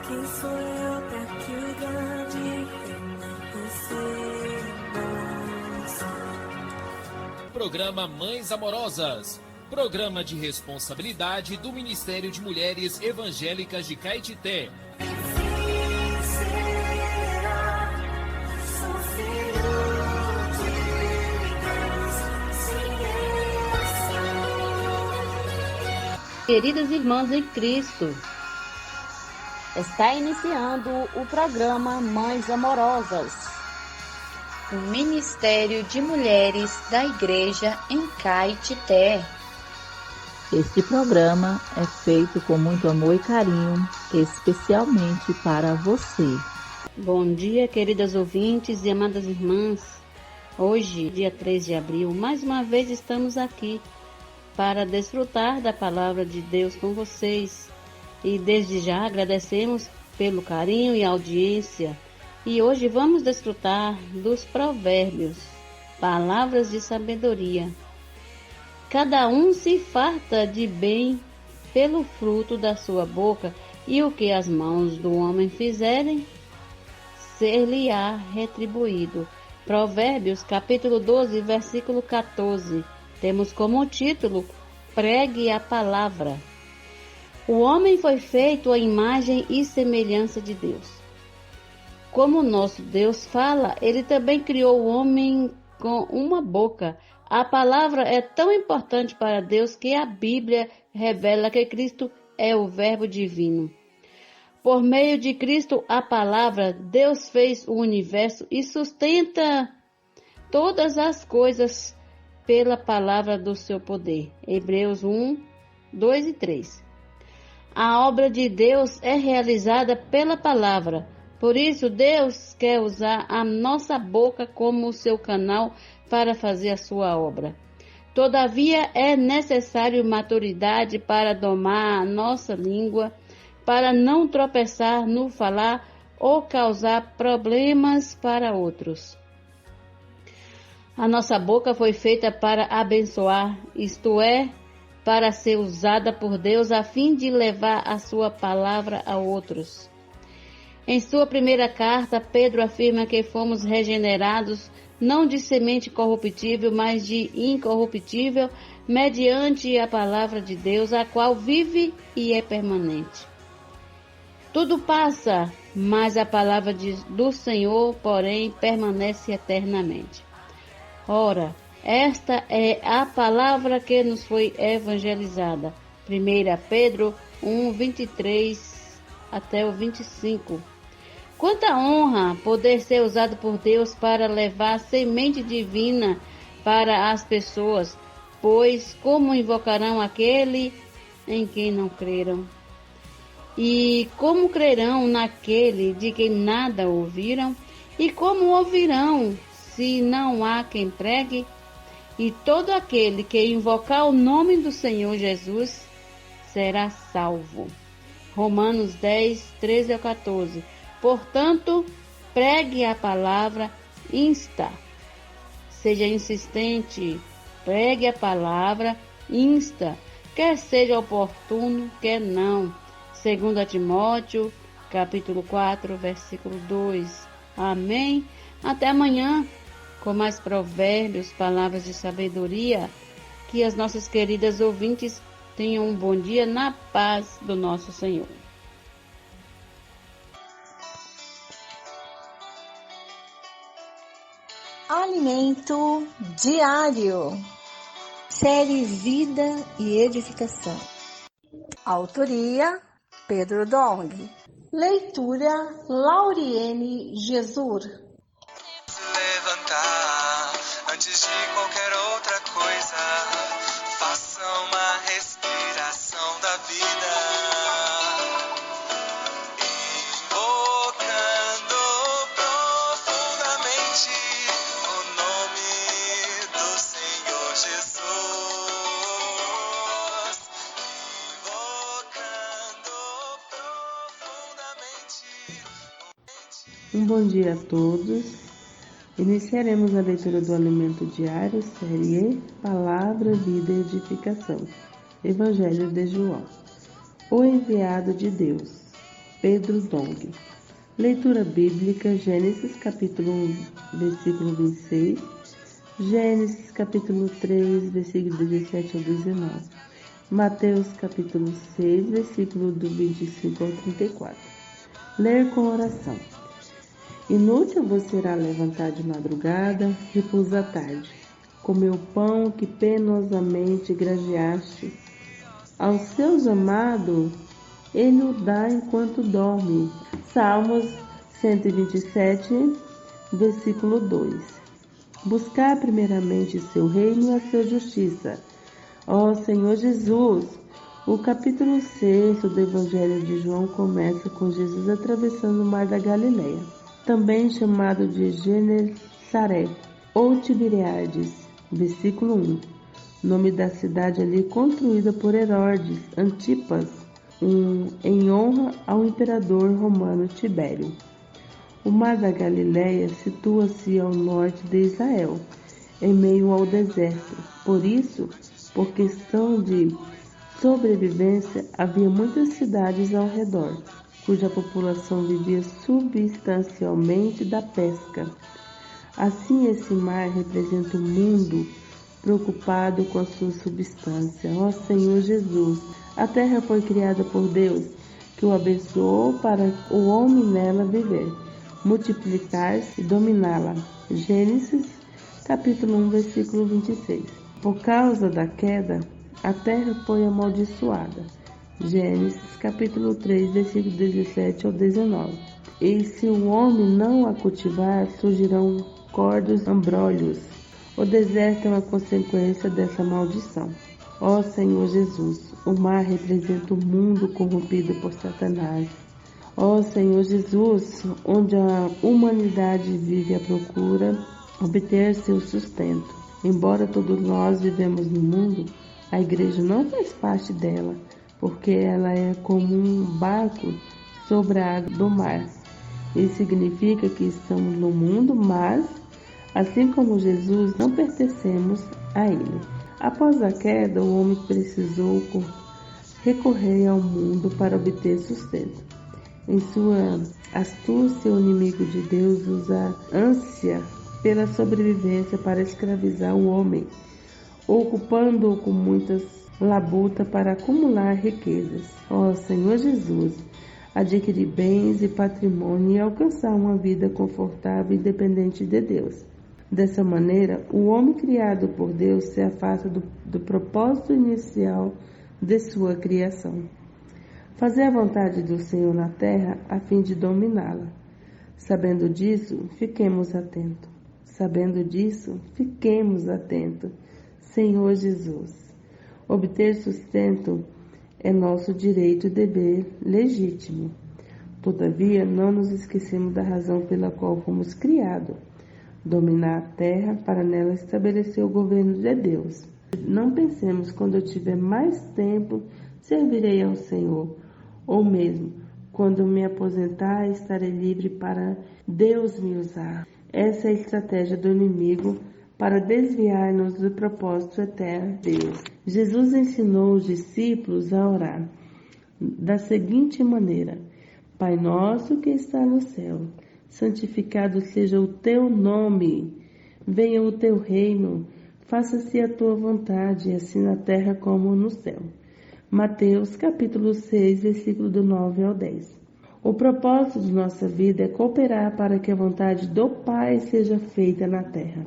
Quem sou eu pra te julgar? Você não. Programa Mães Amorosas. Programa de responsabilidade do Ministério de Mulheres Evangélicas de Caetité. Queridas irmãs em Cristo, está iniciando o programa Mães Amorosas, o Ministério de Mulheres da Igreja em Caetité. Este programa é feito com muito amor e carinho, especialmente para você. Bom dia, queridas ouvintes e amadas irmãs. Hoje, dia 3 de abril, mais uma vez estamos aqui para desfrutar da palavra de Deus com vocês. E desde já agradecemos pelo carinho e audiência. E hoje vamos desfrutar dos provérbios, palavras de sabedoria. Cada um se farta de bem pelo fruto da sua boca, e o que as mãos do homem fizerem, ser-lhe-á retribuído. Provérbios, capítulo 12, versículo 14. Temos como título, Pregue a Palavra. O homem foi feito à imagem e semelhança de Deus. Como nosso Deus fala, ele também criou o homem com uma boca. A palavra é tão importante para Deus que a Bíblia revela que Cristo é o Verbo divino. Por meio de Cristo, a palavra, Deus fez o universo e sustenta todas as coisas pela palavra do seu poder. Hebreus 1, 2 e 3. A obra de Deus é realizada pela palavra. Por isso, Deus quer usar a nossa boca como o seu canal para fazer a sua obra. Todavia, é necessário maturidade para domar a nossa língua, para não tropeçar no falar ou causar problemas para outros. A nossa boca foi feita para abençoar, isto é, para ser usada por Deus a fim de levar a sua palavra a outros. Em sua primeira carta, Pedro afirma que fomos regenerados não de semente corruptível, mas de incorruptível, mediante a palavra de Deus, a qual vive e é permanente. Tudo passa, mas a palavra do Senhor, porém, permanece eternamente. Ora, esta é a palavra que nos foi evangelizada. 1 Pedro 1, 23 até o 25. Quanta honra poder ser usado por Deus para levar a semente divina para as pessoas, pois como invocarão aquele em quem não creram? E como crerão naquele de quem nada ouviram? E como ouvirão se não há quem pregue? E todo aquele que invocar o nome do Senhor Jesus será salvo. Romanos 10, 13 a 14. Portanto, pregue a palavra, insta. Seja insistente, pregue a palavra, insta. Quer seja oportuno, quer não. 2 Timóteo, capítulo 4, versículo 2. Amém? Até amanhã, com mais provérbios, palavras de sabedoria. Que as nossas queridas ouvintes tenham um bom dia na paz do nosso Senhor. Alimento diário. Série Vida e Edificação. Autoria Pedro Dong. Leitura Lauriene Jesus. Levantar antes de qualquer outra coisa. Faça uma respiração da vida. Invocando profundamente o nome do Senhor Jesus. Invocando profundamente. Um bom dia a todos. Iniciaremos a leitura do Alimento Diário, série E, Palavra, Vida e Edificação. Evangelho de João. O enviado de Deus. Pedro Dong. Leitura bíblica, Gênesis capítulo 1, versículo 26, Gênesis capítulo 3, versículo 17 ao 19, Mateus capítulo 6, versículo do 25 ao 34. Ler com oração. Inútil vos será levantar de madrugada, repousa à tarde, comer o pão que penosamente grajeaste. Aos seus amados, ele o dá enquanto dorme. Salmos 127, versículo 2. Buscar primeiramente seu reino e a sua justiça. Ó Senhor Jesus, o capítulo 6 do Evangelho de João começa com Jesus atravessando o mar da Galileia, também chamado de Genesaré ou Tiberíades, versículo 1. Nome da cidade ali construída por Herodes Antipas, em honra ao imperador romano Tibério. O mar da Galileia situa-se ao norte de Israel, em meio ao deserto. Por isso, por questão de sobrevivência, havia muitas cidades ao redor, cuja população vivia substancialmente da pesca. Assim, esse mar representa o mundo preocupado com a sua substância. Ó Senhor Jesus, a terra foi criada por Deus, que o abençoou para o homem nela viver, multiplicar-se e dominá-la. Gênesis, capítulo 1, versículo 26. Por causa da queda, a terra foi amaldiçoada. Gênesis, capítulo 3, versículo 17 ao 19. E se o homem não a cultivar, surgirão cordos ambrolhos. O deserto é uma consequência dessa maldição. Ó Senhor Jesus, o mar representa o mundo corrompido por Satanás. Ó Senhor Jesus, onde a humanidade vive à procura, obter seu sustento. Embora todos nós vivemos no mundo, a igreja não faz parte dela, porque ela é como um barco sobre a água do mar. Isso significa que estamos no mundo, mas, assim como Jesus, não pertencemos a ele. Após a queda, o homem precisou recorrer ao mundo para obter sustento. Em sua astúcia, o inimigo de Deus usa a ânsia pela sobrevivência para escravizar o homem, ocupando-o com muitas labutas para acumular riquezas. Ó Senhor Jesus, adquirir bens e patrimônio e alcançar uma vida confortável e independente de Deus. Dessa maneira, o homem criado por Deus se afasta do propósito inicial de sua criação. Fazer a vontade do Senhor na terra a fim de dominá-la. Sabendo disso, fiquemos atentos. Sabendo disso, fiquemos atentos. Senhor Jesus, obter sustento é nosso direito e dever legítimo. Todavia, não nos esquecemos da razão pela qual fomos criados. Dominar a terra para nela estabelecer o governo de Deus. Não pensemos, quando eu tiver mais tempo, servirei ao Senhor, ou mesmo, quando me aposentar, estarei livre para Deus me usar. Essa é a estratégia do inimigo para desviar-nos do propósito eterno de Deus. Jesus ensinou os discípulos a orar da seguinte maneira: Pai nosso que está no céu, santificado seja o teu nome, venha o teu reino, faça-se a tua vontade, assim na terra como no céu. Mateus capítulo 6, versículo do 9 ao 10. O propósito de nossa vida é cooperar para que a vontade do Pai seja feita na terra,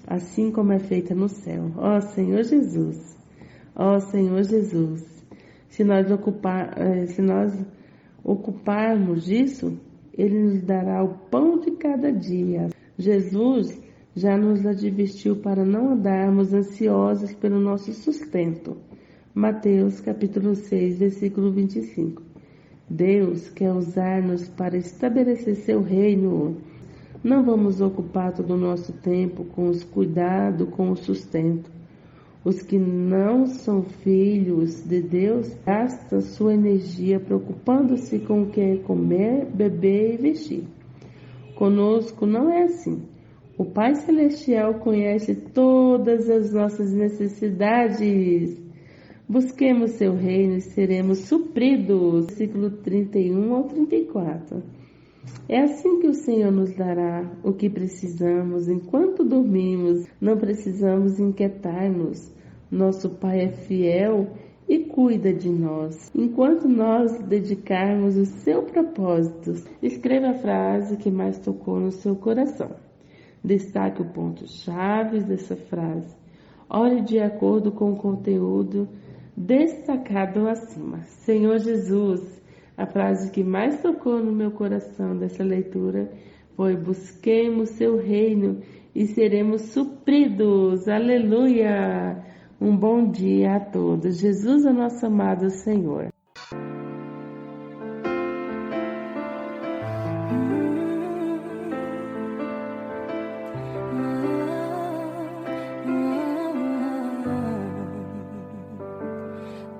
assim como é feita no céu. Ó Senhor Jesus, ó Senhor Jesus, se nós ocuparmos disso, Ele nos dará o pão de cada dia. Jesus já nos advertiu para não andarmos ansiosos pelo nosso sustento. Mateus capítulo 6, versículo 25. Deus quer usar-nos para estabelecer seu reino. Não vamos ocupar todo o nosso tempo com os cuidados, com o sustento. Os que não são filhos de Deus gastam sua energia preocupando-se com o que é comer, beber e vestir. Conosco não é assim. O Pai Celestial conhece todas as nossas necessidades. Busquemos seu reino e seremos supridos. Versículo 31 ao 34. É assim que o Senhor nos dará o que precisamos enquanto dormimos. Não precisamos inquietar-nos. Nosso Pai é fiel e cuida de nós, enquanto nós dedicarmos o seu propósito. Escreva a frase que mais tocou no seu coração. Destaque o ponto-chave dessa frase. Ore de acordo com o conteúdo destacado acima. Senhor Jesus, a frase que mais tocou no meu coração dessa leitura foi: busquemos seu reino e seremos supridos. Aleluia! Um bom dia a todos. Jesus é nosso amado Senhor.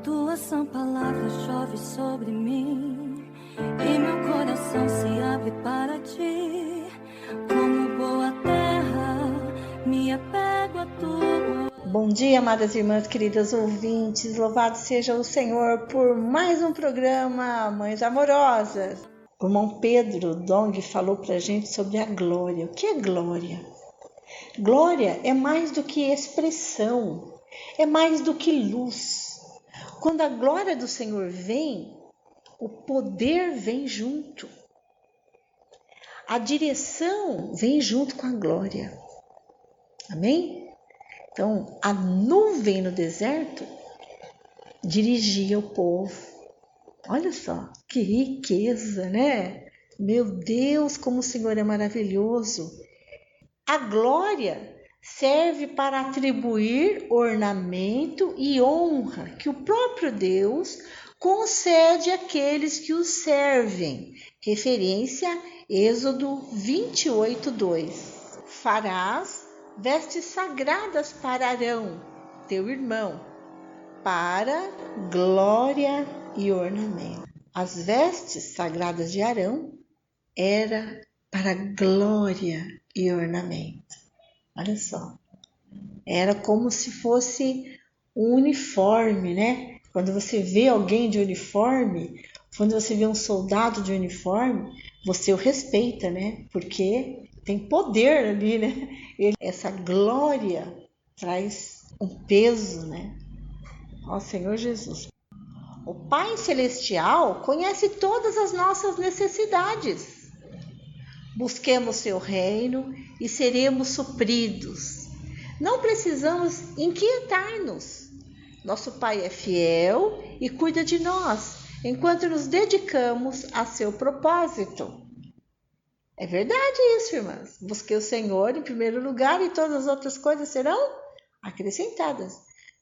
Tua sã palavra chove sobre mim e meu coração se abre para ti. Como boa terra, me apego a tua. Bom dia, amadas irmãs, queridas ouvintes. Louvado seja o Senhor por mais um programa Mães Amorosas. O irmão Pedro Dong falou para a gente sobre a glória. O que é glória? Glória é mais do que expressão, é mais do que luz. Quando a glória do Senhor vem, o poder vem junto. A direção vem junto com a glória. Amém? Então, a nuvem no deserto dirigia o povo. Olha só, que riqueza, né? Meu Deus, como o Senhor é maravilhoso. A glória serve para atribuir ornamento e honra que o próprio Deus concede àqueles que o servem. Referência Êxodo 28:2. Farás vestes sagradas para Arão, teu irmão, para glória e ornamento. As vestes sagradas de Arão era para glória e ornamento. Olha só, era como se fosse um uniforme, né? Quando você vê alguém de uniforme, quando você vê um soldado de uniforme, você o respeita, né? Porque tem poder ali, né? Essa glória traz um peso, né? Ó Senhor Jesus. O Pai Celestial conhece todas as nossas necessidades. Busquemos seu reino e seremos supridos. Não precisamos inquietar-nos. Nosso Pai é fiel e cuida de nós, enquanto nos dedicamos a seu propósito. É verdade isso, irmãs. Busquei o Senhor em primeiro lugar e todas as outras coisas serão acrescentadas.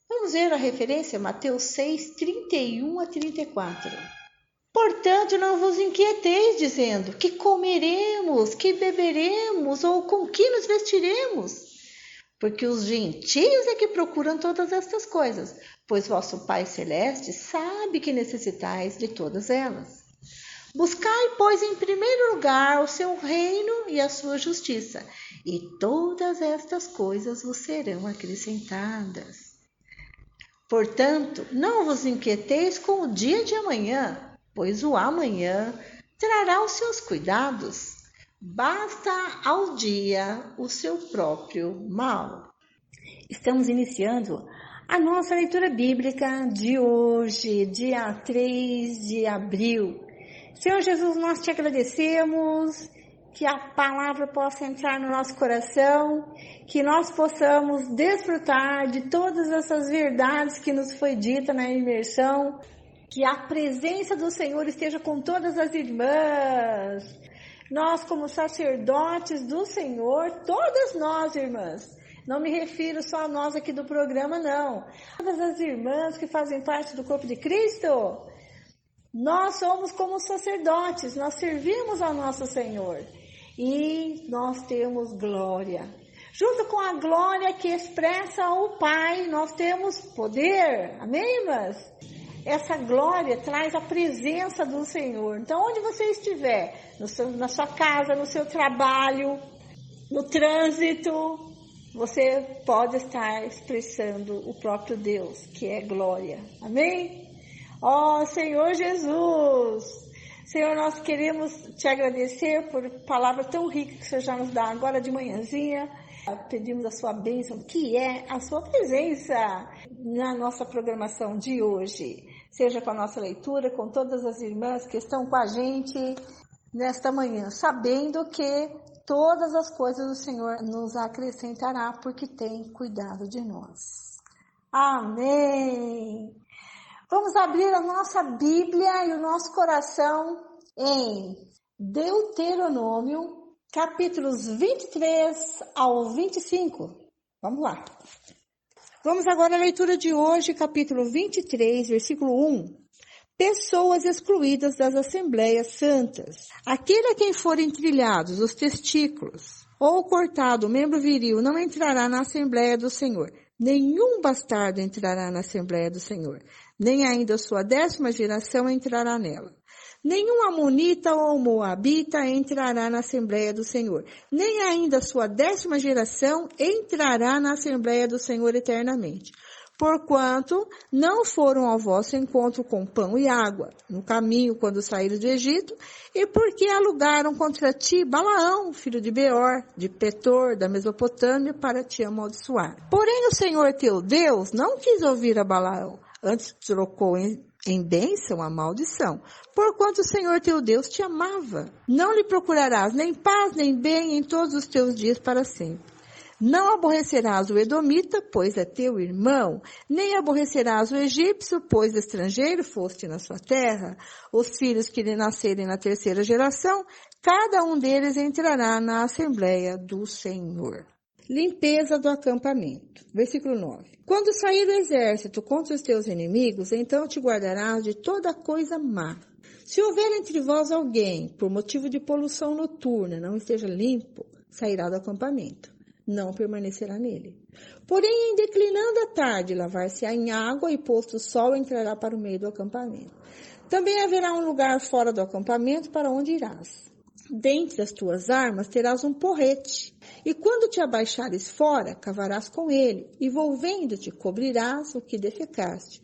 Vamos ver a referência, Mateus 6, 31 a 34. Portanto, não vos inquieteis, dizendo, que comeremos, que beberemos, ou com que nos vestiremos? Porque os gentios é que procuram todas estas coisas, pois vosso Pai Celeste sabe que necessitais de todas elas. Buscai, pois, em primeiro lugar o seu reino e a sua justiça, e todas estas coisas vos serão acrescentadas. Portanto, não vos inquieteis com o dia de amanhã, pois o amanhã trará os seus cuidados. Basta ao dia o seu próprio mal. Estamos iniciando a nossa leitura bíblica de hoje, dia 3 de abril. Senhor Jesus, nós te agradecemos, que a palavra possa entrar no nosso coração, que nós possamos desfrutar de todas essas verdades que nos foi dita na imersão, que a presença do Senhor esteja com todas as irmãs. Nós, como sacerdotes do Senhor, todas nós, irmãs, não me refiro só a nós aqui do programa, não. Todas as irmãs que fazem parte do corpo de Cristo, nós somos como sacerdotes, nós servimos ao nosso Senhor e nós temos glória. Junto com a glória que expressa o Pai, nós temos poder, amém, irmãs? Essa glória traz a presença do Senhor. Então, onde você estiver, na sua casa, no seu trabalho, no trânsito, você pode estar expressando o próprio Deus, que é glória. Amém? Ó Senhor Jesus! Senhor, nós queremos te agradecer por palavra tão rica que o Senhor já nos dá agora de manhãzinha. Pedimos a sua bênção, que é a sua presença na nossa programação de hoje. Seja com a nossa leitura, com todas as irmãs que estão com a gente nesta manhã, sabendo que todas as coisas o Senhor nos acrescentará, porque tem cuidado de nós. Amém! Vamos abrir a nossa Bíblia e o nosso coração em Deuteronômio, capítulos 23 ao 25. Vamos lá. Vamos agora à leitura de hoje, capítulo 23, versículo 1. Pessoas excluídas das Assembleias Santas. Aquele a quem forem trilhados os testículos ou cortado o membro viril não entrará na Assembleia do Senhor. Nenhum bastardo entrará na Assembleia do Senhor, nem ainda sua 10ª geração entrará nela. Nenhum amonita ou moabita entrará na Assembleia do Senhor, nem ainda sua 10ª geração entrará na Assembleia do Senhor eternamente. Porquanto não foram ao vosso encontro com pão e água, no caminho quando saíram do Egito, e porque alugaram contra ti Balaão, filho de Beor, de Petor, da Mesopotâmia, para te amaldiçoar. Porém o Senhor teu Deus não quis ouvir a Balaão, antes trocou em bênção a maldição, porquanto o Senhor teu Deus te amava. Não lhe procurarás nem paz nem bem em todos os teus dias para sempre. Não aborrecerás o edomita, pois é teu irmão, nem aborrecerás o egípcio, pois estrangeiro foste na sua terra. Os filhos que lhe nascerem na 3ª geração, cada um deles entrará na Assembleia do Senhor. Limpeza do acampamento. Versículo 9. Quando sair o exército contra os teus inimigos, então te guardarás de toda coisa má. Se houver entre vós alguém, por motivo de poluição noturna, não esteja limpo, sairá do acampamento. Não permanecerá nele. Porém, em declinando a tarde, lavar-se-á em água e posto o sol, entrará para o meio do acampamento. Também haverá um lugar fora do acampamento para onde irás. Dentre as tuas armas terás um porrete, e quando te abaixares fora, cavarás com ele, e volvendo-te cobrirás o que defecaste.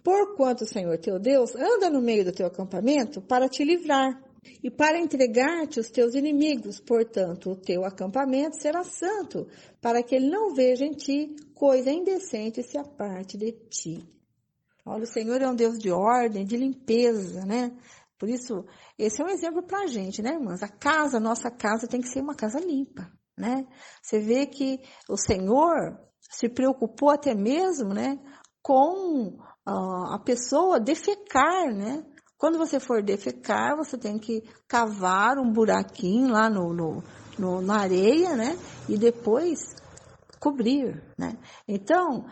Porquanto o Senhor teu Deus anda no meio do teu acampamento para te livrar, e para entregar-te os teus inimigos. Portanto, o teu acampamento será santo, para que ele não veja em ti coisa indecente e se aparte de ti. Olha, o Senhor é um Deus de ordem, de limpeza, né? Por isso, esse é um exemplo para a gente, né, irmãs? A nossa casa tem que ser uma casa limpa, né? Você vê que o Senhor se preocupou até mesmo, né, com a pessoa defecar, né? Quando você for defecar, você tem que cavar um buraquinho lá na areia, né? E depois cobrir, né? Então,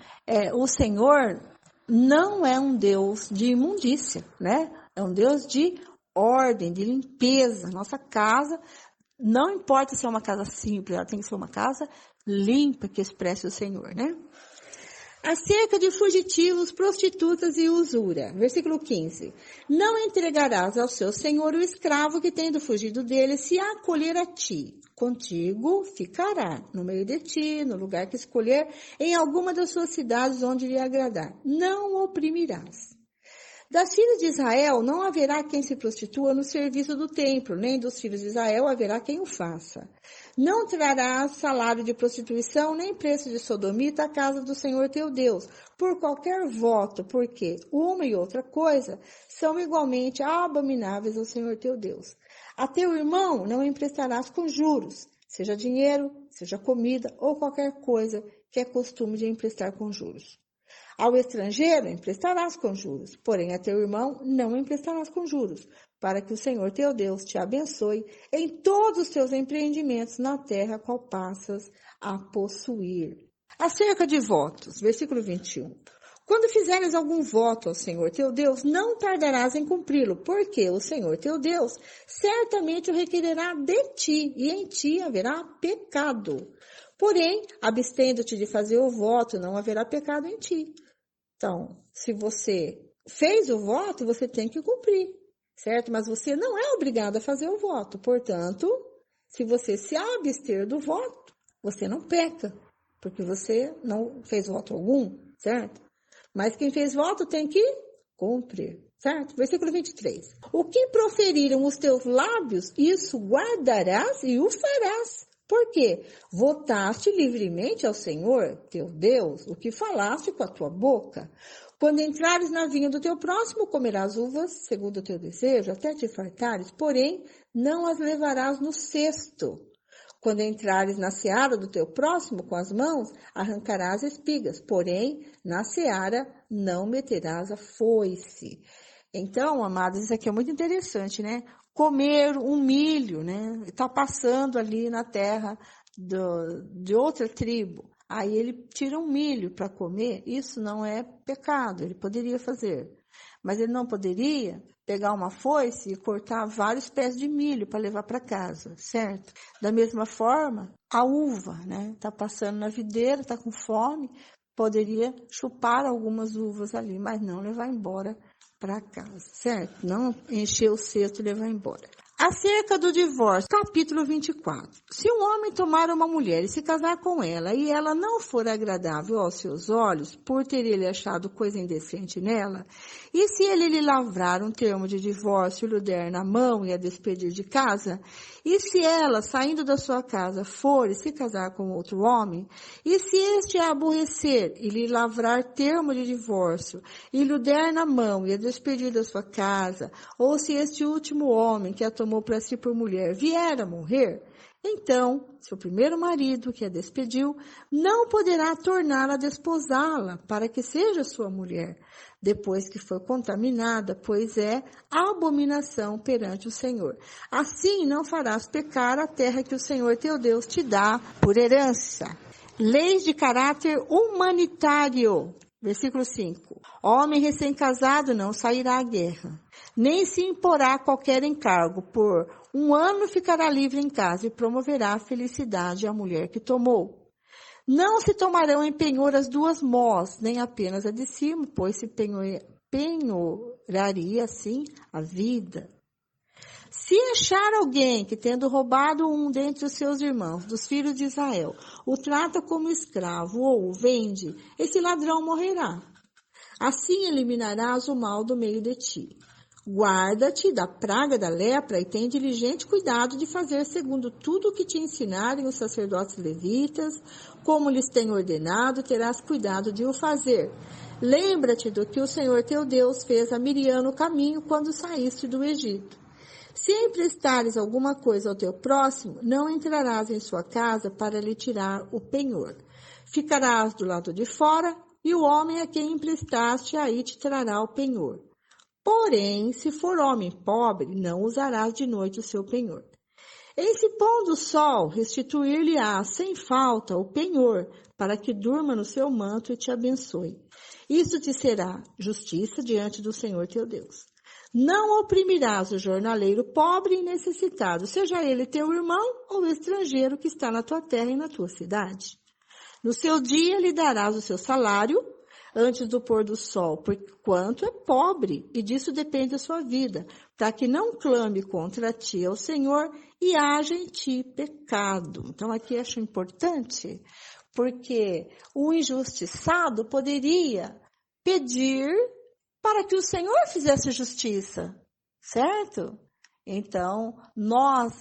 o Senhor não é um Deus de imundícia, né? É um Deus de ordem, de limpeza. Nossa casa, não importa se é uma casa simples, ela tem que ser uma casa limpa que expresse o Senhor, né? Acerca de fugitivos, prostitutas e usura. Versículo 15. Não entregarás ao seu senhor o escravo que, tendo fugido dele, se acolher a ti. Contigo ficará, no meio de ti, no lugar que escolher, em alguma das suas cidades onde lhe agradar. Não o oprimirás. Das filhas de Israel não haverá quem se prostitua no serviço do templo, nem dos filhos de Israel haverá quem o faça. Não trarás salário de prostituição, nem preço de sodomita à casa do Senhor teu Deus, por qualquer voto, porque uma e outra coisa são igualmente abomináveis ao Senhor teu Deus. A teu irmão não emprestarás com juros, seja dinheiro, seja comida ou qualquer coisa que é costume de emprestar com juros. Ao estrangeiro emprestarás com juros, porém a teu irmão não emprestarás com juros, para que o Senhor teu Deus te abençoe em todos os teus empreendimentos na terra qual passas a possuir. Acerca de votos, versículo 21. Quando fizeres algum voto ao Senhor teu Deus, não tardarás em cumpri-lo, porque o Senhor teu Deus certamente o requererá de ti, e em ti haverá pecado. Porém, abstendo-te de fazer o voto, não haverá pecado em ti. Então, se você fez o voto, você tem que cumprir, certo? Mas você não é obrigado a fazer o voto. Portanto, se você se abster do voto, você não peca, porque você não fez voto algum, certo? Mas quem fez voto tem que cumprir, certo? Versículo 23. O que proferiram os teus lábios, isso guardarás e o farás. Por quê? Votaste livremente ao Senhor, teu Deus, o que falaste com a tua boca. Quando entrares na vinha do teu próximo, comerás uvas, segundo o teu desejo, até te fartares, porém, não as levarás no cesto. Quando entrares na seara do teu próximo com as mãos, arrancarás espigas, porém, na seara não meterás a foice. Então, amados, isso aqui é muito interessante, né? Comer um milho, né? Está passando ali na terra de outra tribo. Aí ele tira um milho para comer, isso não é pecado, ele poderia fazer. Mas ele não poderia pegar uma foice e cortar vários pés de milho para levar para casa, certo? Da mesma forma, a uva, né? Está passando na videira, está com fome, poderia chupar algumas uvas ali, mas não levar embora para casa, certo? Não encher o cesto e levar embora. Acerca do divórcio, capítulo 24. Se um homem tomar uma mulher e se casar com ela, e ela não for agradável aos seus olhos, por ter ele achado coisa indecente nela, e se ele lhe lavrar um termo de divórcio e lhe der na mão e a despedir de casa, e se ela, saindo da sua casa, for e se casar com outro homem, e se este a aborrecer e lhe lavrar termo de divórcio, e lhe der na mão e a despedir da sua casa, ou se este último homem que a tomou para si por mulher vier a morrer, então, seu primeiro marido, que a despediu, não poderá torná-la a desposá-la para que seja sua mulher, depois que for contaminada, pois é abominação perante o Senhor. Assim não farás pecar a terra que o Senhor teu Deus te dá por herança. Leis de caráter humanitário. Versículo 5. Homem recém-casado não sairá à guerra, nem se imporá qualquer encargo. Por 1 ano ficará livre em casa e promoverá a felicidade à mulher que tomou. Não se tomarão em penhor as 2 mós, nem apenas a de cima, pois se penhoraria assim a vida. Se achar alguém que, tendo roubado um dentre os seus irmãos, dos filhos de Israel, o trata como escravo ou o vende, esse ladrão morrerá. Assim eliminarás o mal do meio de ti. Guarda-te da praga da lepra e tem diligente cuidado de fazer segundo tudo o que te ensinarem os sacerdotes levitas, como lhes tenho ordenado, terás cuidado de o fazer. Lembra-te do que o Senhor teu Deus fez a Miriam no caminho quando saíste do Egito. Se emprestares alguma coisa ao teu próximo, não entrarás em sua casa para lhe tirar o penhor. Ficarás do lado de fora, e o homem a quem emprestaste aí te trará o penhor. Porém, se for homem pobre, não usarás de noite o seu penhor. Em se pondo o sol, restituir-lhe-á sem falta o penhor, para que durma no seu manto e te abençoe. Isso te será justiça diante do Senhor teu Deus. Não oprimirás o jornaleiro pobre e necessitado, seja ele teu irmão ou estrangeiro que está na tua terra e na tua cidade. No seu dia lhe darás o seu salário antes do pôr do sol, porquanto é pobre, e disso depende a sua vida, para que não clame contra ti ao Senhor e haja em ti pecado. Então aqui acho importante, porque o injustiçado poderia pedir para que o Senhor fizesse justiça, certo? Então, nós,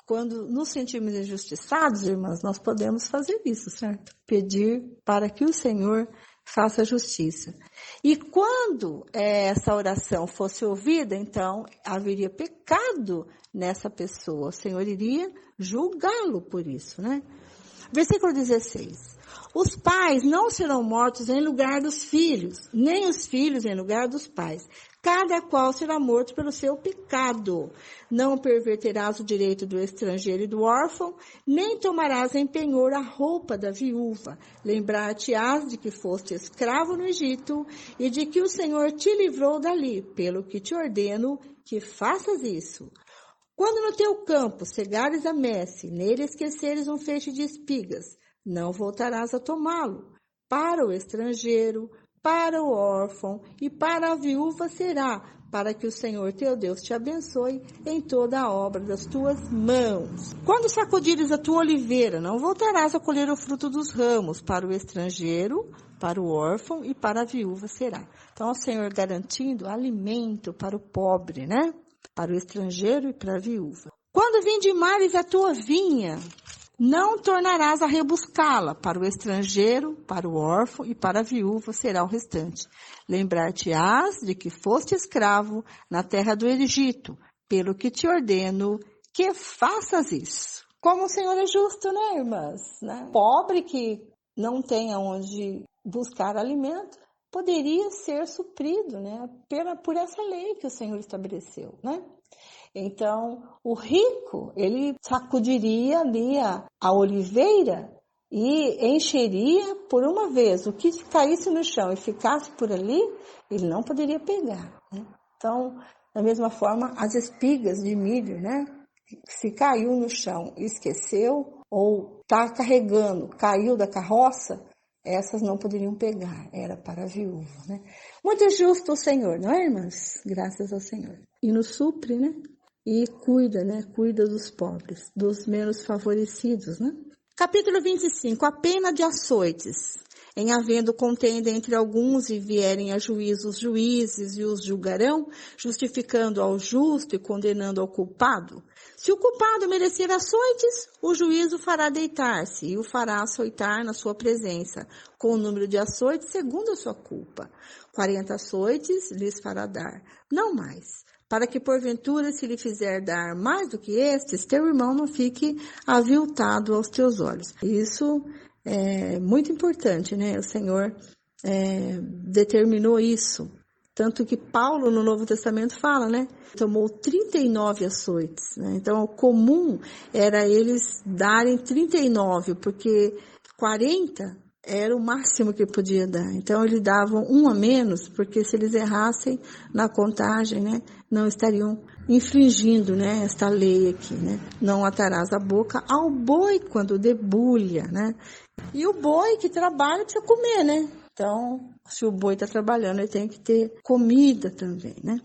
quando nos sentimos injustiçados, irmãs, nós podemos fazer isso, certo? Pedir para que o Senhor faça justiça. E quando essa oração fosse ouvida, então, haveria pecado nessa pessoa. O Senhor iria julgá-lo por isso, né? Versículo 16. Os pais não serão mortos em lugar dos filhos, nem os filhos em lugar dos pais. Cada qual será morto pelo seu pecado. Não perverterás o direito do estrangeiro e do órfão, nem tomarás em penhor a roupa da viúva. Lembrar-te-ás de que foste escravo no Egito e de que o Senhor te livrou dali, pelo que te ordeno que faças isso. Quando no teu campo cegares a messe, nele esqueceres um feixe de espigas, não voltarás a tomá-lo. Para o estrangeiro, para o órfão e para a viúva será, para que o Senhor teu Deus te abençoe em toda a obra das tuas mãos. Quando sacudires a tua oliveira, não voltarás a colher o fruto dos ramos, para o estrangeiro, para o órfão e para a viúva será. Então, o Senhor garantindo alimento para o pobre, né? Para o estrangeiro e para a viúva. Quando vindimares a tua vinha, não tornarás a rebuscá-la, para o estrangeiro, para o órfão e para a viúva será o restante. Lembrar-te-ás de que foste escravo na terra do Egito, pelo que te ordeno que faças isso. Como o Senhor é justo, né, irmãs? Né? Pobre que não tem aonde buscar alimento, poderia ser suprido, né, por essa lei que o Senhor estabeleceu, né? Então, o rico, ele sacudiria ali a oliveira e encheria por uma vez. O que caísse no chão e ficasse por ali, ele não poderia pegar, né? Então, da mesma forma, as espigas de milho, né? Se caiu no chão e esqueceu, ou está carregando, caiu da carroça, essas não poderiam pegar, era para a viúva, né? Muito justo o Senhor, não é, irmãs? Graças ao Senhor. E nos supre, né? E cuida, né? Cuida dos pobres, dos menos favorecidos, né? Capítulo 25. A pena de açoites. Em havendo contenda entre alguns e vierem a juízo os juízes e os julgarão, justificando ao justo e condenando ao culpado. Se o culpado merecer açoites, o juízo fará deitar-se e o fará açoitar na sua presença, com o número de açoites segundo a sua culpa. 40 açoites lhes fará dar, não mais. Para que, porventura, se lhe fizer dar mais do que estes, teu irmão não fique aviltado aos teus olhos. Isso é muito importante, né? O Senhor determinou isso. Tanto que Paulo, no Novo Testamento, fala, né? Tomou 39 açoites, né? Então, o comum era eles darem 39, porque 40 era o máximo que podia dar. Então, eles davam um a menos, porque se eles errassem na contagem, né, não estariam infringindo, né, esta lei aqui, né? Não atarás a boca ao boi quando debulha, né? E o boi que trabalha precisa comer, né? Então, se o boi está trabalhando, ele tem que ter comida também, né?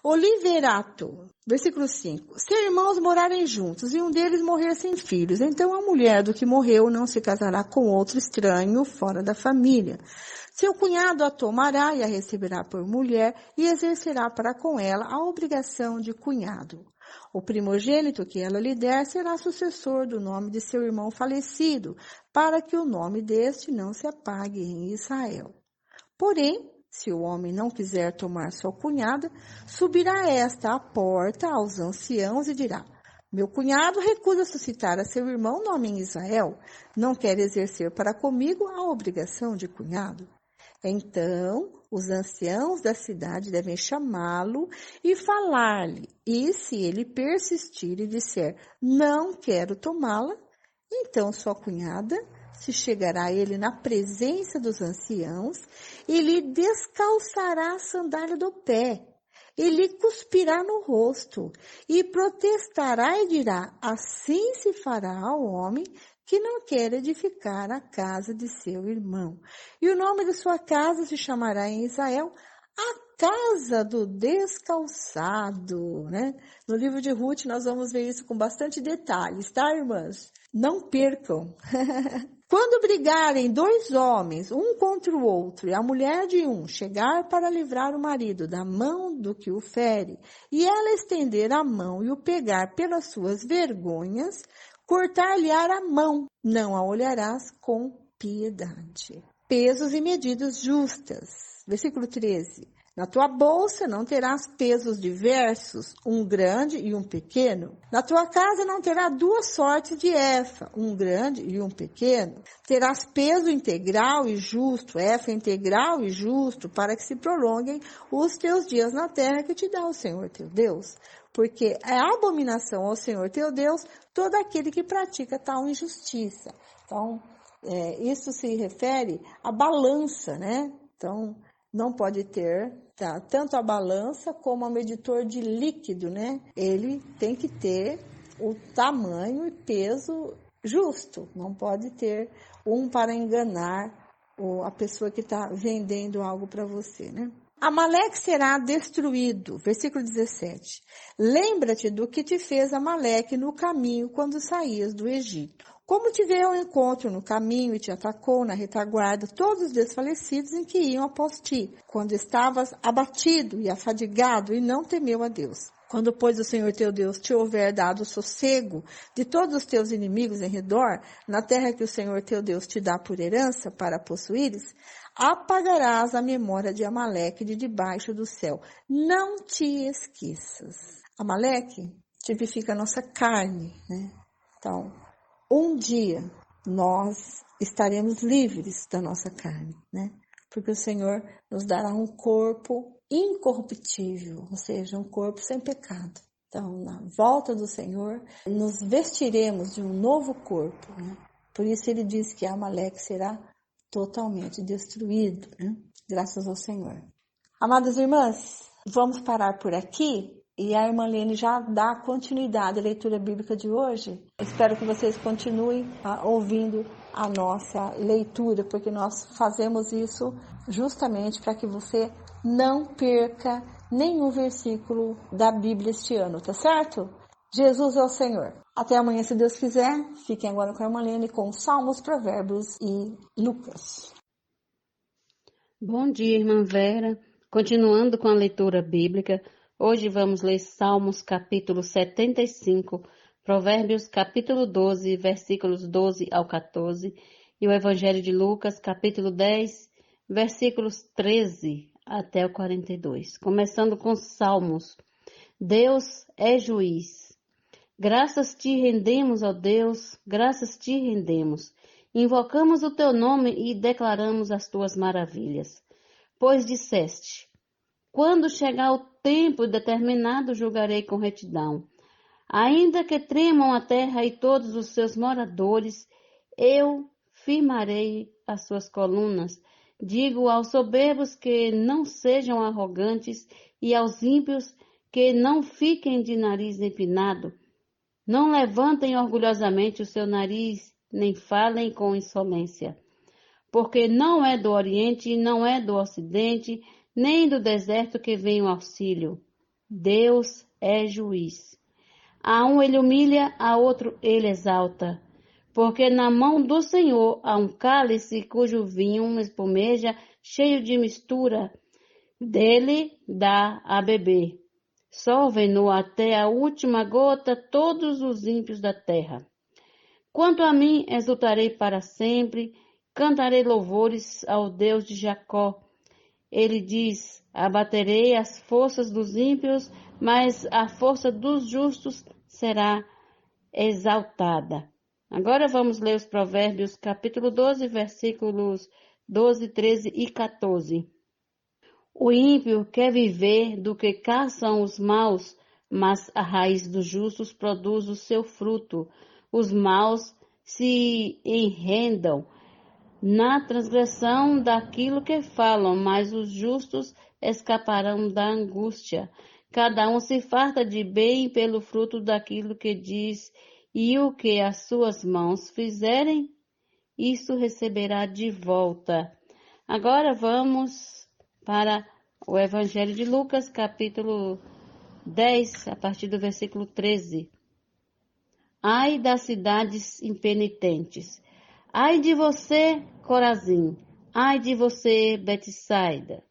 Oliverato, versículo 5. Se irmãos morarem juntos e um deles morrer sem filhos, então a mulher do que morreu não se casará com outro estranho fora da família. Seu cunhado a tomará e a receberá por mulher e exercerá para com ela a obrigação de cunhado. O primogênito que ela lhe der será sucessor do nome de seu irmão falecido, para que o nome deste não se apague em Israel. Porém, se o homem não quiser tomar sua cunhada, subirá esta à porta aos anciãos e dirá: meu cunhado recusa suscitar a seu irmão nome em Israel, não quer exercer para comigo a obrigação de cunhado. Então, os anciãos da cidade devem chamá-lo e falar-lhe, e se ele persistir e disser, não quero tomá-la, então sua cunhada se chegará a ele na presença dos anciãos e lhe descalçará a sandália do pé, e lhe cuspirá no rosto, e protestará e dirá, assim se fará ao homem que não quer edificar a casa de seu irmão. E o nome de sua casa se chamará em Israel a casa do descalçado, né? No livro de Ruth nós vamos ver isso com bastante detalhes, tá, irmãs? Não percam. Quando brigarem dois homens, um contra o outro, e a mulher de um chegar para livrar o marido da mão do que o fere, e ela estender a mão e o pegar pelas suas vergonhas, cortar-lhe-á a mão, não a olharás com piedade. Pesos e medidas justas. Versículo 13. Na tua bolsa não terás pesos diversos, um grande e um pequeno. Na tua casa não terá duas sortes de efa, um grande e um pequeno. Terás peso integral e justo, efa integral e justo, para que se prolonguem os teus dias na terra que te dá o Senhor teu Deus. Porque é abominação ao Senhor teu Deus todo aquele que pratica tal injustiça. Então, isso se refere à balança, né? Então, não pode ter tanto a balança como o medidor de líquido, né? Ele tem que ter o tamanho e peso justo. Não pode ter um para enganar a pessoa que está vendendo algo para você, né? Amaleque será destruído. Versículo 17. Lembra-te do que te fez Amaleque no caminho quando saías do Egito. Como te veio ao encontro no caminho e te atacou na retaguarda, todos os desfalecidos em que iam após ti, quando estavas abatido e afadigado e não temeu a Deus. Quando, pois, o Senhor teu Deus te houver dado sossego de todos os teus inimigos em redor, na terra que o Senhor teu Deus te dá por herança para possuíres, apagarás a memória de Amaleque de debaixo do céu. Não te esqueças. Amaleque tipifica a nossa carne, né? Então, um dia nós estaremos livres da nossa carne, né? Porque o Senhor nos dará um corpo incorruptível, ou seja, um corpo sem pecado. Então, na volta do Senhor, nos vestiremos de um novo corpo, né? Por isso ele diz que Amaleque será totalmente destruído, né? Graças ao Senhor. Amadas irmãs, vamos parar por aqui e a irmã Lene já dá continuidade à leitura bíblica de hoje. Espero que vocês continuem ouvindo a nossa leitura, porque nós fazemos isso justamente para que você não perca nenhum versículo da Bíblia este ano, tá certo? Jesus é o Senhor. Até amanhã, se Deus quiser. Fiquem agora com a irmã Lene com Salmos, Provérbios e Lucas. Bom dia, irmã Vera. Continuando com a leitura bíblica, hoje vamos ler Salmos capítulo 75, Provérbios capítulo 12, versículos 12 ao 14, e o Evangelho de Lucas capítulo 10, versículos 13 até o 42. Começando com Salmos. Deus é juiz. Graças te rendemos, ó Deus, graças te rendemos. Invocamos o teu nome e declaramos as tuas maravilhas. Pois disseste, quando chegar o tempo determinado, julgarei com retidão. Ainda que tremam a terra e todos os seus moradores, eu firmarei as suas colunas. Digo aos soberbos que não sejam arrogantes e aos ímpios que não fiquem de nariz empinado. Não levantem orgulhosamente o seu nariz, nem falem com insolência. Porque não é do Oriente, não é do Ocidente, nem do deserto que vem o auxílio. Deus é juiz. A um ele humilha, a outro ele exalta. Porque na mão do Senhor há um cálice cujo vinho espumeja, cheio de mistura. Dele dá a beber. Solvem-no até a última gota todos os ímpios da terra. Quanto a mim, exultarei para sempre, cantarei louvores ao Deus de Jacó. Ele diz, abaterei as forças dos ímpios, mas a força dos justos será exaltada. Agora vamos ler os Provérbios, capítulo 12, versículos 12, 13 e 14. O ímpio quer viver do que caçam os maus, mas a raiz dos justos produz o seu fruto. Os maus se enredam na transgressão daquilo que falam, mas os justos escaparão da angústia. Cada um se farta de bem pelo fruto daquilo que diz, e o que as suas mãos fizerem, isso receberá de volta. Agora vamos para o Evangelho de Lucas, capítulo 10, a partir do versículo 13. Ai das cidades impenitentes! Ai de você, Corazim! Ai de você, Betsaida!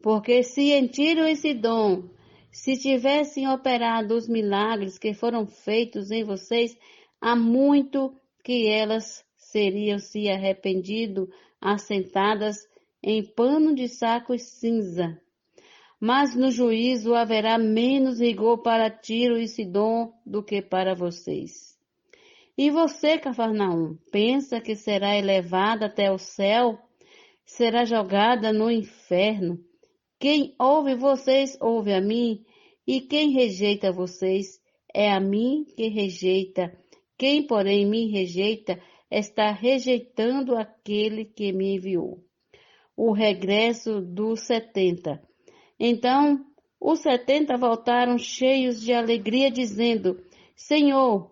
Porque se em Tiro e Sidom se tivessem operado os milagres que foram feitos em vocês, há muito que elas seriam se arrependido, assentadas em pano de saco e cinza. Mas no juízo haverá menos rigor para Tiro e Sidom do que para vocês. E você, Cafarnaum, pensa que será elevada até o céu? Será jogada no inferno? Quem ouve vocês, ouve a mim, e quem rejeita vocês, é a mim que rejeita. Quem, porém, me rejeita, está rejeitando aquele que me enviou. O regresso dos 70. Então, os 70 voltaram cheios de alegria, dizendo, Senhor,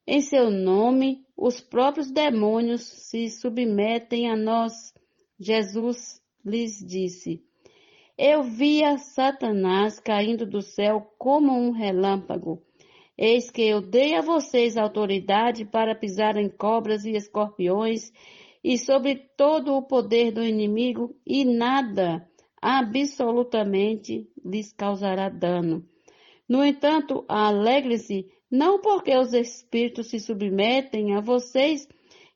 em seu nome, os próprios demônios se submetem a nós. Jesus lhes disse, eu via Satanás caindo do céu como um relâmpago. Eis que eu dei a vocês autoridade para pisar em cobras e escorpiões e sobre todo o poder do inimigo, e nada, absolutamente, lhes causará dano. No entanto, alegre-se, não porque os espíritos se submetem a vocês,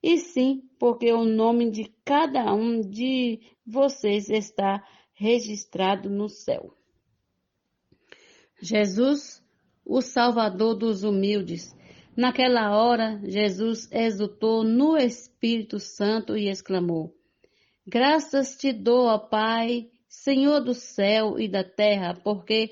e sim porque o nome de cada um de vocês está registrado no céu. Jesus, o Salvador dos humildes. Naquela hora, Jesus exultou no Espírito Santo e exclamou: Graças te dou, ó Pai, Senhor do céu e da terra, porque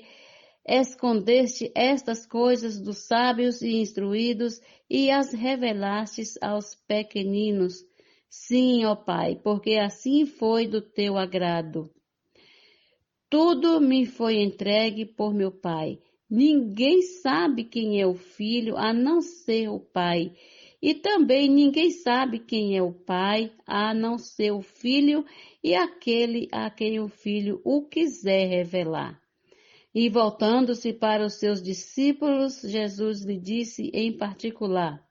escondeste estas coisas dos sábios e instruídos e as revelastes aos pequeninos. Sim, ó Pai, porque assim foi do teu agrado. Tudo me foi entregue por meu Pai. Ninguém sabe quem é o Filho, a não ser o Pai. E também ninguém sabe quem é o Pai, a não ser o Filho e aquele a quem o Filho o quiser revelar. E voltando-se para os seus discípulos, Jesus lhe disse em particular: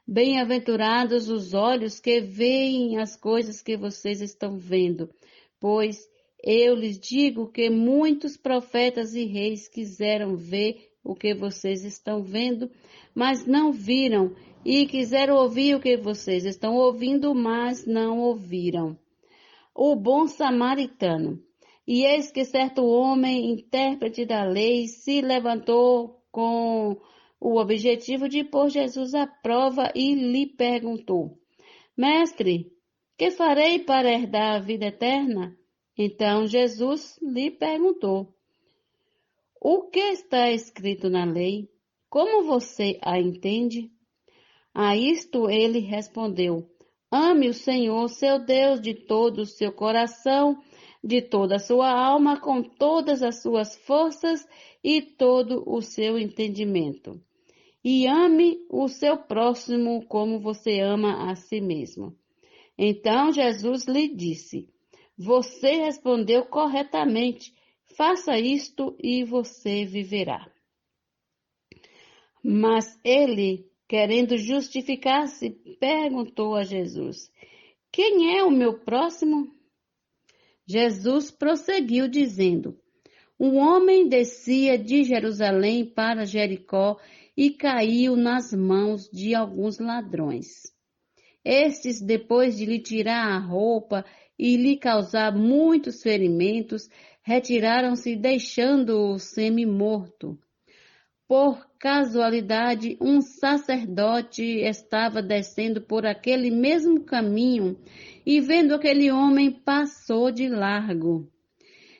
Bem-aventurados os olhos que veem as coisas que vocês estão vendo, pois eu lhes digo que muitos profetas e reis quiseram ver o que vocês estão vendo, mas não viram, e quiseram ouvir o que vocês estão ouvindo, mas não ouviram. O bom samaritano. E eis que certo homem, intérprete da lei, se levantou com o objetivo de pôr Jesus à prova e lhe perguntou: Mestre, que farei para herdar a vida eterna? Então Jesus lhe perguntou: O que está escrito na lei? Como você a entende? A isto ele respondeu: Ame o Senhor, seu Deus, de todo o seu coração, de toda a sua alma, com todas as suas forças e todo o seu entendimento. E ame o seu próximo como você ama a si mesmo. Então Jesus lhe disse: Você respondeu corretamente. Faça isto e você viverá. Mas ele, querendo justificar-se, perguntou a Jesus: Quem é o meu próximo? Jesus prosseguiu dizendo: Um homem descia de Jerusalém para Jericó e caiu nas mãos de alguns ladrões. Estes, depois de lhe tirar a roupa e lhe causar muitos ferimentos, retiraram-se, deixando-o semi-morto. Por casualidade, um sacerdote estava descendo por aquele mesmo caminho e, vendo aquele homem, passou de largo.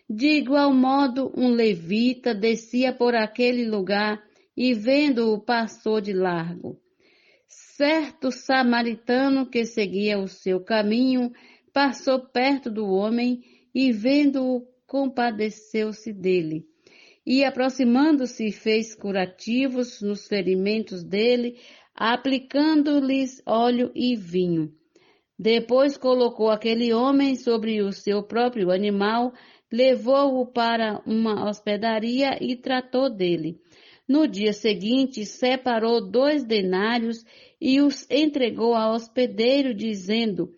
De igual modo, um levita descia por aquele lugar e, vendo-o, passou de largo. Certo samaritano que seguia o seu caminho passou perto do homem e, vendo-o, compadeceu-se dele. E, aproximando-se, fez curativos nos ferimentos dele, aplicando-lhes óleo e vinho. Depois colocou aquele homem sobre o seu próprio animal, levou-o para uma hospedaria e tratou dele. No dia seguinte, separou 2 denários e os entregou ao hospedeiro, dizendo: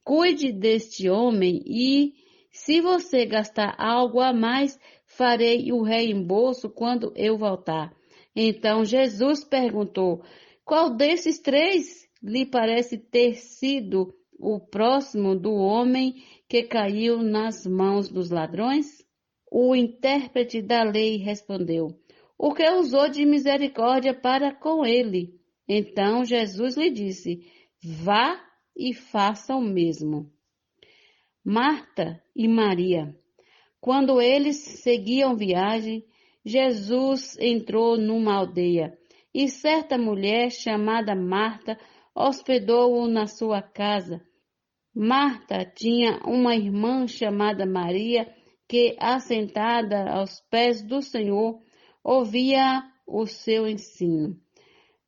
Cuide deste homem e, se você gastar algo a mais, farei o reembolso quando eu voltar. Então Jesus perguntou: Qual desses 3 lhe parece ter sido o próximo do homem que caiu nas mãos dos ladrões? O intérprete da lei respondeu: O que usou de misericórdia para com ele? Então Jesus lhe disse: Vá e faça o mesmo. Marta e Maria. Quando eles seguiam viagem, Jesus entrou numa aldeia, e certa mulher chamada Marta hospedou-o na sua casa. Marta tinha uma irmã chamada Maria, que, assentada aos pés do Senhor, ouvia o seu ensino.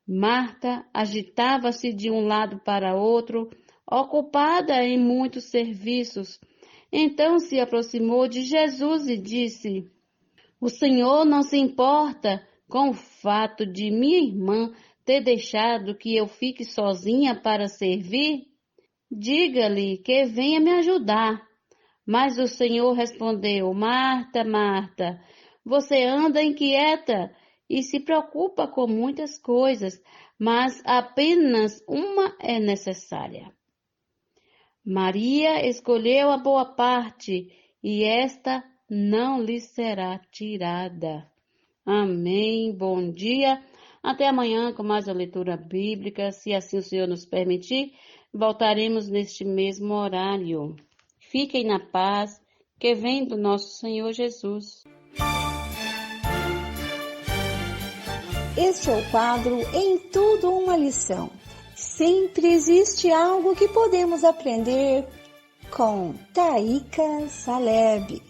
Marta agitava-se de um lado para outro, ocupada em muitos serviços. Então se aproximou de Jesus e disse: O Senhor não se importa com o fato de minha irmã ter deixado que eu fique sozinha para servir? Diga-lhe que venha me ajudar. Mas o Senhor respondeu: Marta, Marta, você anda inquieta e se preocupa com muitas coisas, mas apenas uma é necessária. Maria escolheu a boa parte, e esta não lhe será tirada. Amém. Bom dia. Até amanhã com mais uma leitura bíblica. Se assim o Senhor nos permitir, voltaremos neste mesmo horário. Fiquem na paz, que vem do nosso Senhor Jesus. Este é o quadro Em Tudo Uma Lição. Sempre existe algo que podemos aprender com Taíka Saleb.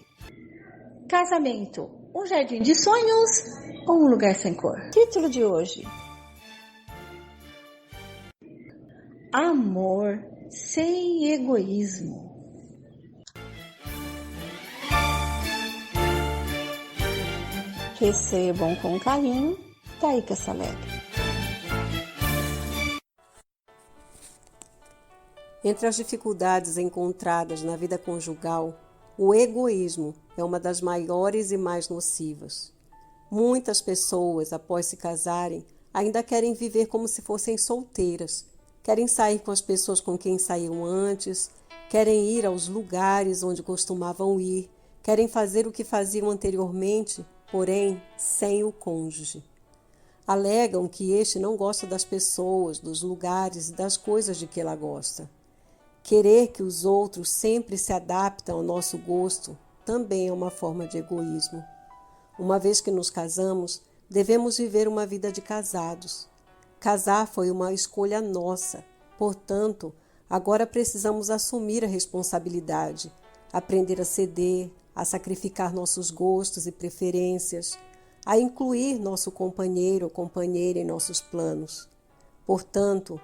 Casamento, um jardim de sonhos ou um lugar sem cor? Título de hoje: Amor sem egoísmo. Recebam com carinho, Taíka Saleb. Entre as dificuldades encontradas na vida conjugal, o egoísmo é uma das maiores e mais nocivas. Muitas pessoas, após se casarem, ainda querem viver como se fossem solteiras, querem sair com as pessoas com quem saíam antes, querem ir aos lugares onde costumavam ir, querem fazer o que faziam anteriormente, porém sem o cônjuge. Alegam que este não gosta das pessoas, dos lugares e das coisas de que ela gosta. Querer que os outros sempre se adaptem ao nosso gosto também é uma forma de egoísmo. Uma vez que nos casamos, devemos viver uma vida de casados. Casar foi uma escolha nossa, portanto, agora precisamos assumir a responsabilidade, aprender a ceder, a sacrificar nossos gostos e preferências, a incluir nosso companheiro ou companheira em nossos planos. Portanto,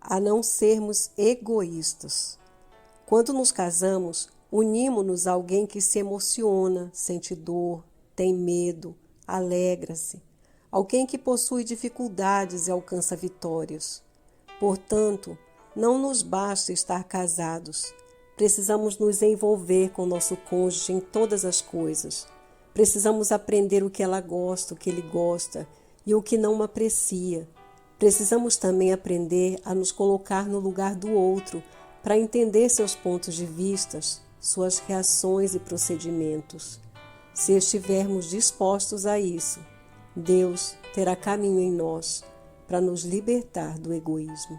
a não sermos egoístas. Quando nos casamos, unimos-nos a alguém que se emociona, sente dor, tem medo, alegra-se, alguém que possui dificuldades e alcança vitórias. Portanto, não nos basta estar casados. Precisamos nos envolver com nosso cônjuge em todas as coisas. Precisamos aprender o que ela gosta, o que ele gosta e o que não aprecia. Precisamos também aprender a nos colocar no lugar do outro para entender seus pontos de vista, suas reações e procedimentos. Se estivermos dispostos a isso, Deus terá caminho em nós para nos libertar do egoísmo.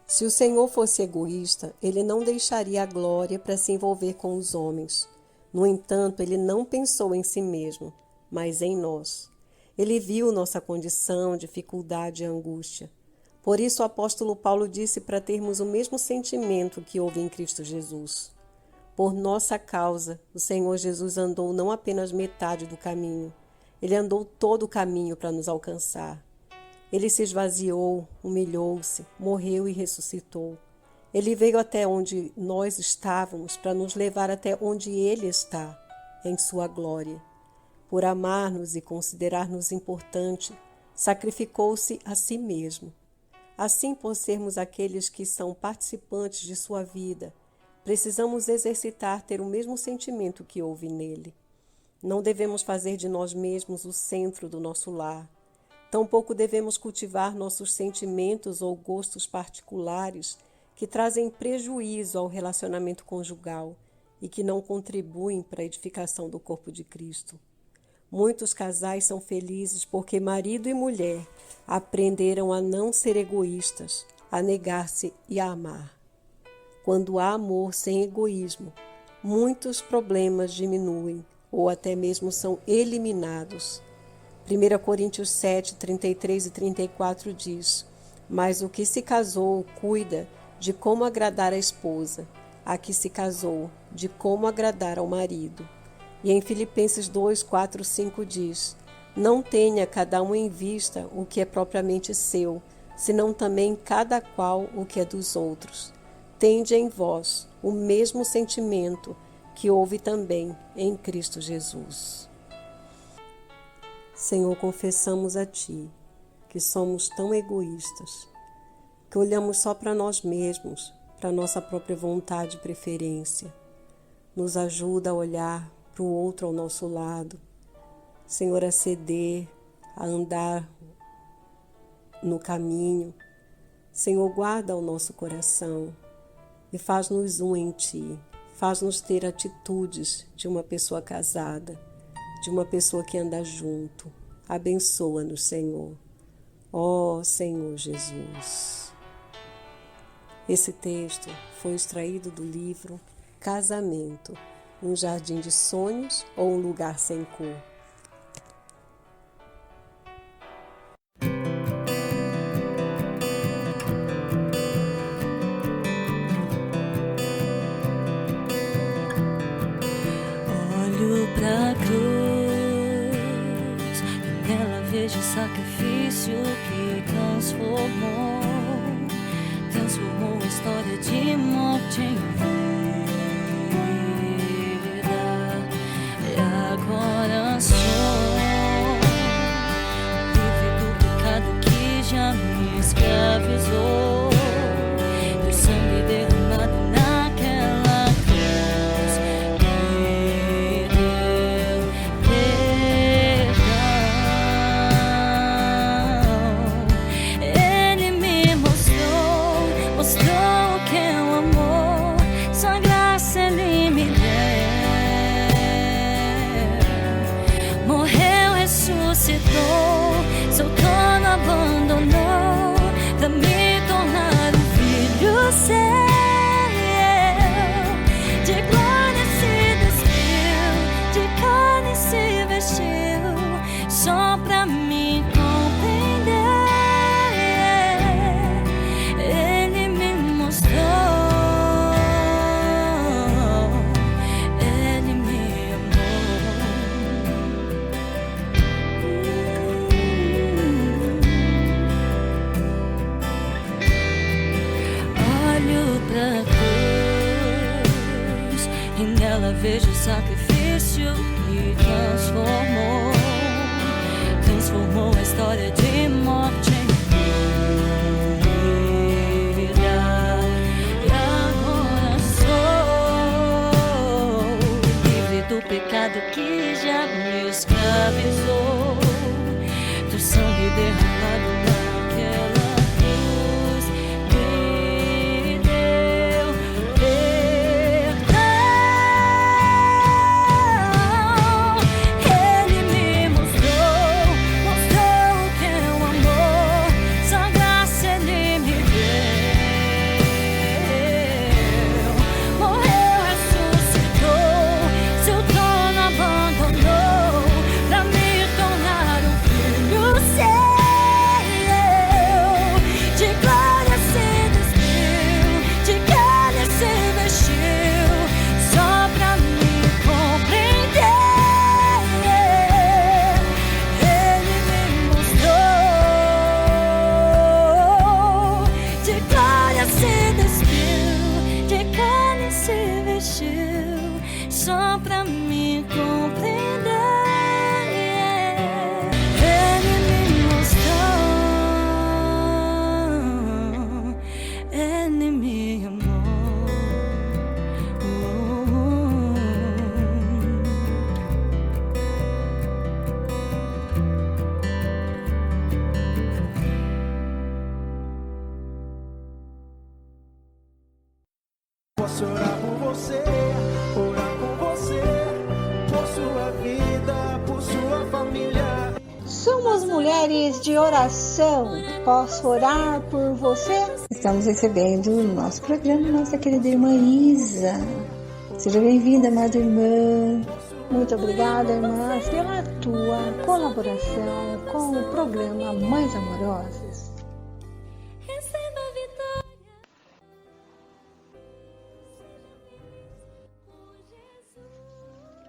Se o Senhor fosse egoísta, Ele não deixaria a glória para se envolver com os homens. No entanto, Ele não pensou em si mesmo, mas em nós. Ele viu nossa condição, dificuldade e angústia. Por isso o apóstolo Paulo disse para termos o mesmo sentimento que houve em Cristo Jesus. Por nossa causa, o Senhor Jesus andou não apenas metade do caminho, Ele andou todo o caminho para nos alcançar. Ele se esvaziou, humilhou-se, morreu e ressuscitou. Ele veio até onde nós estávamos para nos levar até onde Ele está, em sua glória. Por amar-nos e considerar-nos importante, sacrificou-se a si mesmo. Assim, por sermos aqueles que são participantes de sua vida, precisamos exercitar ter o mesmo sentimento que houve nele. Não devemos fazer de nós mesmos o centro do nosso lar. Tampouco devemos cultivar nossos sentimentos ou gostos particulares que trazem prejuízo ao relacionamento conjugal e que não contribuem para a edificação do corpo de Cristo. Muitos casais são felizes porque marido e mulher aprenderam a não ser egoístas, a negar-se e a amar. Quando há amor sem egoísmo, muitos problemas diminuem ou até mesmo são eliminados. 1 Coríntios 7, 33 e 34 diz: Mas o que se casou cuida de como agradar a esposa, a que se casou de como agradar ao marido. E em Filipenses 2, 4, 5 diz: Não tenha cada um em vista o que é propriamente seu, senão também cada qual o que é dos outros. Tende em vós o mesmo sentimento que houve também em Cristo Jesus. Senhor, confessamos a Ti que somos tão egoístas, que olhamos só para nós mesmos, para nossa própria vontade e preferência. Nos ajuda a olhar para o outro ao nosso lado, Senhor, a ceder, a andar no caminho. Senhor, guarda o nosso coração e faz-nos um em Ti. Faz-nos ter atitudes de uma pessoa casada, de uma pessoa que anda junto. Abençoa-nos, Senhor. Ó Senhor Jesus. Esse texto foi extraído do livro Casamento, um jardim de sonhos ou um lugar sem cor. Olho pra cruz e nela vejo o sacrifício que transformou a história de morte em vida. E agora sou livre do pecado que já me escravizou. Do sangue derramado naquela cruz me deu perdão. Ele me mostrou que é o amor, sua graça Ele me deu. Morreu, ressuscitou, seu trono abandonou pra me tornar um filho seu. De glória se despiu, de carne se vestiu, só pra me compreender. Ele me mostrou, Ele me amou. Olho pra cruz e nela vejo o sacrifício que transformou a história de morte em vida. E agora sou livre do pecado que já me escravizou. Do sangue derramado naquela cruz me deu perdão. Ele me mostrou que é o amor, sua graça Ele me deu. Morreu, ressuscitou, seu trono abandonou pra me tornar um filho seu. De glória se despiu, de carne se vestiu, só pra me compreender. Ele me mostrou, de glória se despiu, de carne se vestiu, só pra me compreender. Ele me mostrou, Ele me amou. Posso orar por você, orar por você, por sua vida, por sua família. Somos mulheres de oração. Posso orar por você? Estamos recebendo no nosso programa nossa querida irmã Isa. Seja bem-vinda, amada irmã. Muito obrigada, irmã, pela tua colaboração com o programa Mães Amorosas. Receba a vitória.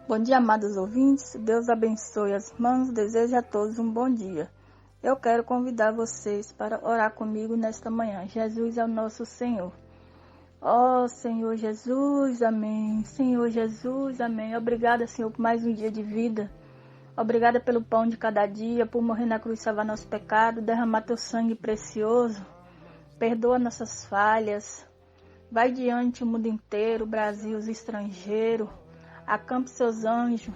Bom dia, amados ouvintes. Deus abençoe as mãos. Desejo a todos um bom dia. Eu quero convidar vocês para orar comigo nesta manhã. Jesus é o nosso Senhor. Ó Senhor Jesus, amém. Senhor Jesus, amém. Obrigada, Senhor, por mais um dia de vida. Obrigada pelo pão de cada dia, por morrer na cruz, salvar nosso pecado, derramar teu sangue precioso. Perdoa nossas falhas. Vai diante o mundo inteiro, Brasil, os estrangeiros. Acampe seus anjos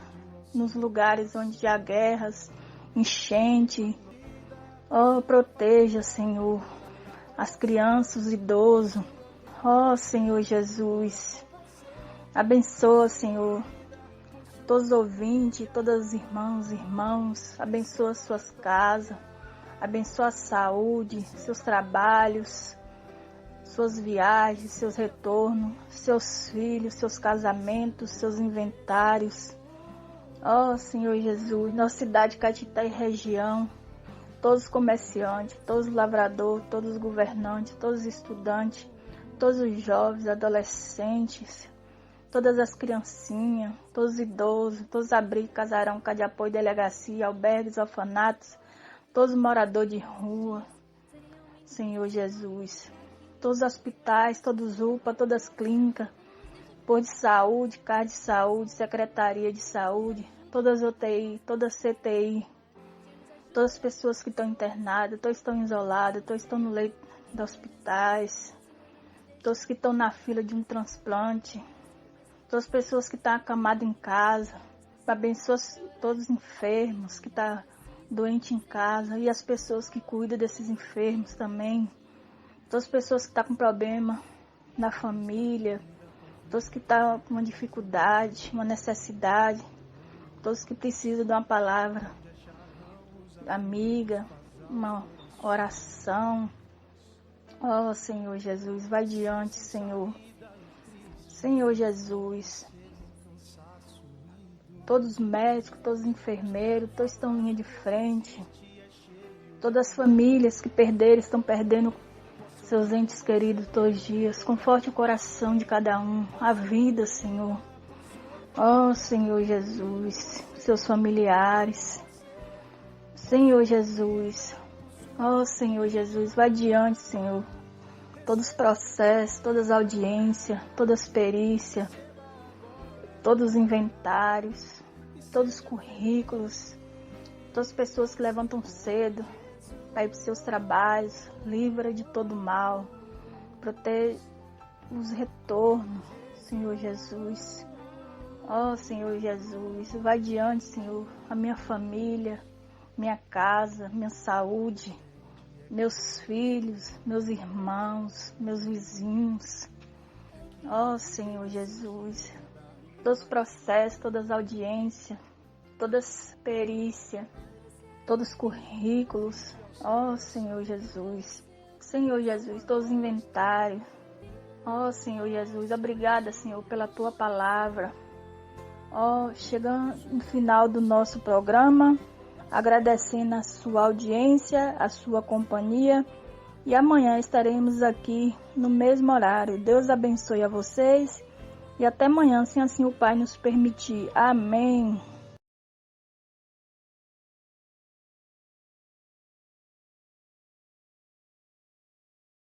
nos lugares onde há guerras, enchente. Oh, proteja, Senhor, as crianças, os idosos. Oh, Senhor Jesus. Abençoa, Senhor, todos os ouvintes, todas as irmãs e irmãos. Abençoa suas casas. Abençoa a saúde, seus trabalhos, suas viagens, seus retornos, seus filhos, seus casamentos, seus inventários. Ó Senhor Jesus, nossa cidade, Caetité e região, todos os comerciantes, todos os lavradores, todos os governantes, todos os estudantes, todos os jovens, adolescentes, todas as criancinhas, todos os idosos, todos os abrigos, casarão, casa de apoio, delegacia, albergues, orfanatos, todos os moradores de rua, Senhor Jesus, todos os hospitais, todos os UPA, todas as clínicas, posto de saúde, casa de saúde, secretaria de saúde, todas as UTI, todas as CTI, todas as pessoas que estão internadas, todos estão isolados, todos estão no leito de hospitais, todos que estão na fila de um transplante, todas as pessoas que estão acamadas em casa, abençoa todos os enfermos que estão doente em casa e as pessoas que cuidam desses enfermos também. Todas as pessoas que estão com problema na família, todos que estão com uma dificuldade, uma necessidade, todos que precisam de uma palavra amiga, uma oração. Ó Senhor Jesus, vai diante, Senhor. Senhor Jesus. Todos os médicos, todos os enfermeiros, todos estão em linha de frente. Todas as famílias que perderam, estão perdendo seus entes queridos todos os dias. Conforte o coração de cada um, a vida, Senhor. Ó Senhor Jesus, seus familiares. Senhor Jesus. Ó Senhor Jesus, vai adiante, Senhor. Todos os processos, todas as audiências, todas as perícias, todos os inventários, todos os currículos, todas as pessoas que levantam cedo para ir para os seus trabalhos, livra de todo mal, protege os retornos, Senhor Jesus. Ó Senhor Jesus, vai adiante, Senhor, a minha família, minha casa, minha saúde, meus filhos, meus irmãos, meus vizinhos. Ó Senhor Jesus, todos os processos, todas as audiências, todas as perícias, todos os currículos. Ó Senhor Jesus, Senhor Jesus, todos os inventários. Ó Senhor Jesus, obrigada, Senhor, pela tua palavra. Ó, chegando no final do nosso programa, agradecendo a sua audiência, a sua companhia. E amanhã estaremos aqui no mesmo horário. Deus abençoe a vocês. E até amanhã, se assim o Pai nos permitir. Amém.